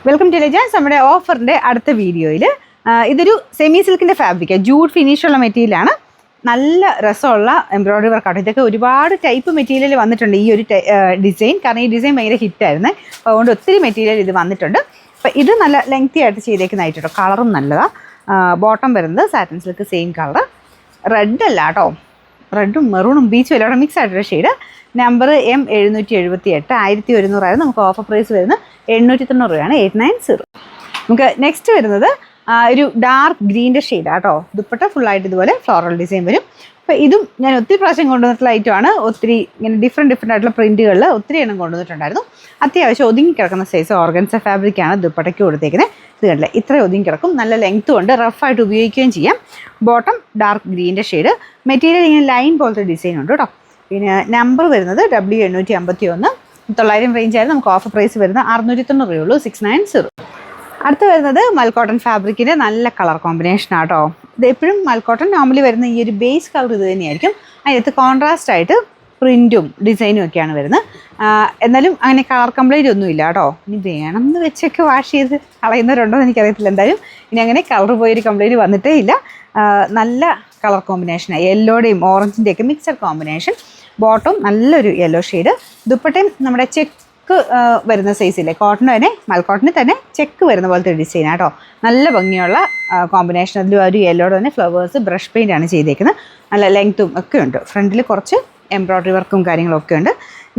Welcome to legends. നമ്മുടെ ഓഫറിൻ്റെ അടുത്ത വീഡിയോയിൽ ഇതൊരു സെമി സിൽക്കിൻ്റെ ഫാബ്രിക്, ജൂഡ് ഫിനിഷുള്ള മെറ്റീരിയലാണ്. നല്ല രസമുള്ള എംബ്രോയ്ഡറി വർക്കാണ്. ഇതൊക്കെ ഒരുപാട് ടൈപ്പ് മെറ്റീരിയൽ വന്നിട്ടുണ്ട് ഈ ഒരു ഡിസൈൻ. കാരണം ഈ ഡിസൈൻ ഭയങ്കര ഹിറ്റായിരുന്നു. അപ്പോൾ അതുകൊണ്ട് ഒത്തിരി മെറ്റീരിയൽ ഇത് വന്നിട്ടുണ്ട്. അപ്പോൾ ഇത് നല്ല ലെങ്തി ആയിട്ട് ചെയ്തേക്കുന്നതായിട്ടോ. കളറും നല്ലതാണ്. ബോട്ടം വരുന്നത് satin silk same colour. Red അല്ല കേട്ടോ, റെഡും മെറൂണും ബീച്ചും എല്ലാം കൂടെ മിക്സ് ആയിട്ടൊരു ഷെയ്ഡ്. നമ്പർ M778, 1100 നമുക്ക് ഓഫർ പ്രൈസ് വരുന്നത് 890 രൂപയാണ്, 890. നമുക്ക് നെക്സ്റ്റ് വരുന്നത് ഒരു ഡാർക്ക് ഗ്രീൻ്റെ ഷെയ്ഡാണ് കേട്ടോ. ദുപ്പട്ട ഫുള്ളായിട്ട് ഇതുപോലെ ഫ്ലോറൽ ഡിസൈൻ വരും. അപ്പോൾ ഇതും ഞാൻ ഒത്തിരി പ്രാവശ്യം കൊണ്ടുവന്നിട്ടുള്ള ഐറ്റമാണ്. ഒത്തിരി ഇങ്ങനെ ഡിഫറെൻറ്റ് ആയിട്ടുള്ള പ്രിൻറ്റുകളിൽ ഒത്തിരി എണ്ണം കൊണ്ടുവന്നിട്ടുണ്ടായിരുന്നു. അത്യാവശ്യം ഒതുങ്ങി കിടക്കുന്ന സൈസ് ഓർഗൻസ ഫാബ്രിക്കാണ് ദുപ്പട്ടയ്ക്ക് കൊടുത്തേക്കുന്നത്. ഇത് കണ്ടില്ലേ, ഇത്ര ഒതുങ്ങി കിടക്കും. നല്ല ലെങ്ത്തും ഉണ്ട്, റഫായിട്ട് ഉപയോഗിക്കുകയും ചെയ്യാം. ബോട്ടം ഡാർക്ക് ഗ്രീൻ്റെ ഷെയ്ഡ്. മെറ്റീരിയൽ ഇങ്ങനെ ലൈൻ പോലത്തെ ഡിസൈൻ ഉണ്ട് കേട്ടോ. പിന്നെ നമ്പർ വരുന്നത് W851, 900 റേഞ്ചായിരുന്നു. നമുക്ക് ഓഫർ പ്രൈസ് വരുന്നത് 690 രൂപയുള്ളൂ, 690. അടുത്ത് വരുന്നത് മൽക്കോട്ടൺ ഫാബ്രിക്കിൻ്റെ നല്ല കളർ കോമ്പിനേഷനാണ് കേട്ടോ. ഇത് എപ്പോഴും മൽക്കോട്ടൺ നോർമലി വരുന്ന ഈ ഒരു ബേസ് കളർ ഇത് തന്നെയായിരിക്കും. അതിനകത്ത് കോൺട്രാസ്റ്റ് ആയിട്ട് പ്രിൻറ്റും ഡിസൈനും ഒക്കെയാണ് വരുന്നത്. എന്നാലും അങ്ങനെ കളർ കംപ്ലൈൻറ്റ് ഒന്നുമില്ല കേട്ടോ. ഇനി വേണമെന്ന് വെച്ചൊക്കെ വാഷ് ചെയ്ത് കളയുന്നവരുണ്ടോ എന്ന് എനിക്കറിയത്തില്ല. എന്തായാലും ഇനി അങ്ങനെ കളർ പോയൊരു കംപ്ലൈൻറ്റ് വന്നിട്ടേ ഇല്ല. നല്ല കളർ കോമ്പിനേഷനാണ്, യെല്ലോയുടെയും ഓറഞ്ചിൻ്റെയൊക്കെ മിക്സഡ് കോമ്പിനേഷൻ. ബോട്ടം നല്ലൊരു യെല്ലോ ഷെയ്ഡ്. ദുപ്പട്ടയും നമ്മുടെ ചെക്ക് വരുന്ന സൈസില്ലേ, കോട്ടൺ തന്നെ മൽക്കോട്ടണിൽ തന്നെ ചെക്ക് വരുന്ന പോലത്തെ ഡിസൈനാണ് കേട്ടോ. നല്ല ഭംഗിയുള്ള കോമ്പിനേഷൻ. അതിൽ ഒരു യെല്ലോയുടെ തന്നെ ഫ്ലവേഴ്സ് ബ്രഷ് പെയിൻ്റ് ആണ് ചെയ്തേക്കുന്നത്. നല്ല ലെങ്ത്തും ഒക്കെ ഉണ്ട്. ഫ്രണ്ടിൽ കുറച്ച് എംബ്രോയ്ഡറി വർക്കും കാര്യങ്ങളൊക്കെ ഉണ്ട്.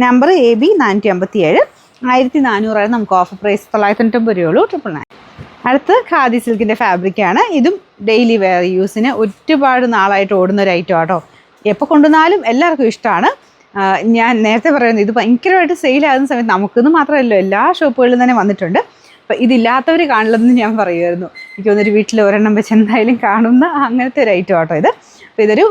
നമ്പർ AB457, 1400 നമുക്ക് ഓഫർ പ്രൈസ് 990 രൂപയുള്ളൂ, 999. അടുത്ത് ഖാദി സിൽക്കിൻ്റെ ഫാബ്രിക്കാണ്. ഇതും ഡെയിലി വെയർ യൂസിന് ഒരുപാട് നാളായിട്ട് ഓടുന്ന ഒരു ഐറ്റം ആട്ടോ. എപ്പോൾ കൊണ്ടുവന്നാലും എല്ലാവർക്കും ഇഷ്ടമാണ്. ഞാൻ നേരത്തെ പറയുന്നത് ഇത് ഭയങ്കരമായിട്ട് സെയിലാകുന്ന സമയത്ത് നമുക്കെന്ന് മാത്രമല്ലോ എല്ലാ ഷോപ്പുകളിലും തന്നെ വന്നിട്ടുണ്ട്. അപ്പോൾ ഇതില്ലാത്തവർ കാണില്ലെന്ന് ഞാൻ പറയുമായിരുന്നു. എനിക്ക് തോന്നുന്നൊരു വീട്ടിൽ ഒരെണ്ണം വെച്ച് എന്തായാലും കാണുന്ന അങ്ങനത്തെ ഒരു ഐറ്റം ആട്ടോ ഇത്. അപ്പോൾ ഇതൊരു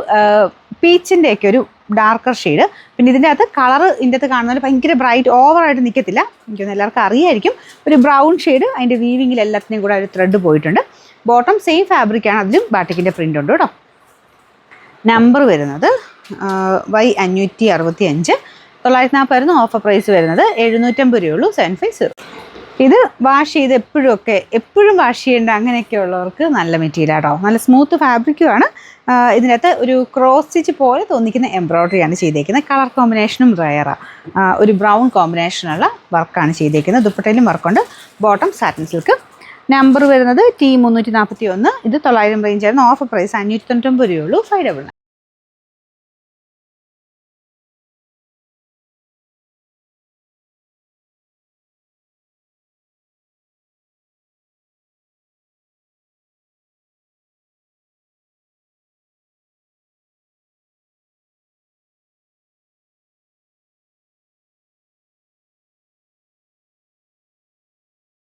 പീച്ചിൻ്റെയൊക്കെ ഒരു ഡാർക്കർ ഷെയ്ഡ്. പിന്നെ ഇതിൻ്റെ അകത്ത് കളറ് ഇതിൻ്റെ അകത്ത് കാണുന്നതിൽ ഭയങ്കര ബ്രൈറ്റ് ഓവറായിട്ട് നിൽക്കത്തില്ല. എനിക്കൊന്ന് എല്ലാവർക്കും അറിയായിരിക്കും. ഒരു ബ്രൗൺ ഷെയ്ഡ്, അതിൻ്റെ വീവിങ്ങിൽ എല്ലാത്തിനും കൂടെ ഒരു ത്രെഡ് പോയിട്ടുണ്ട്. ബോട്ടം സെയിം ഫാബ്രിക്കാണ്, അതിലും ബാട്ടിക്കിൻ്റെ പ്രിൻ്റ് ഉണ്ട് കേട്ടോ. നമ്പർ വരുന്നത് Y565, 940 ഓഫർ പ്രൈസ് വരുന്നത് 750 രൂപയുള്ളൂ, 750. ഇത് വാഷ് ചെയ്ത് എപ്പോഴും വാഷ് ചെയ്യേണ്ട അങ്ങനെയൊക്കെ ഉള്ളവർക്ക് നല്ല മെറ്റീരിയൽ ആട്ടോ. നല്ല സ്മൂത്ത് ഫാബ്രിക്കുമാണ്. ഇതിനകത്ത് ഒരു ക്രോസ് സ്റ്റിച്ച് പോലെ തോന്നിക്കുന്ന എംബ്രോയ്ഡറിയാണ് ചെയ്തേക്കുന്നത്. കളർ കോമ്പിനേഷനും റയറാണ്. ഒരു ബ്രൗൺ കോമ്പിനേഷനുള്ള വർക്കാണ് ചെയ്തേക്കുന്നത്. ദുപ്പട്ടയിലും വർക്കുണ്ട്. Bottom satin silk. നമ്പർ വരുന്നത് T341. ഇത് 900 റേഞ്ചായിരുന്നു. ഓഫർ പ്രൈസ് 590 രൂപയുള്ളൂ, 599.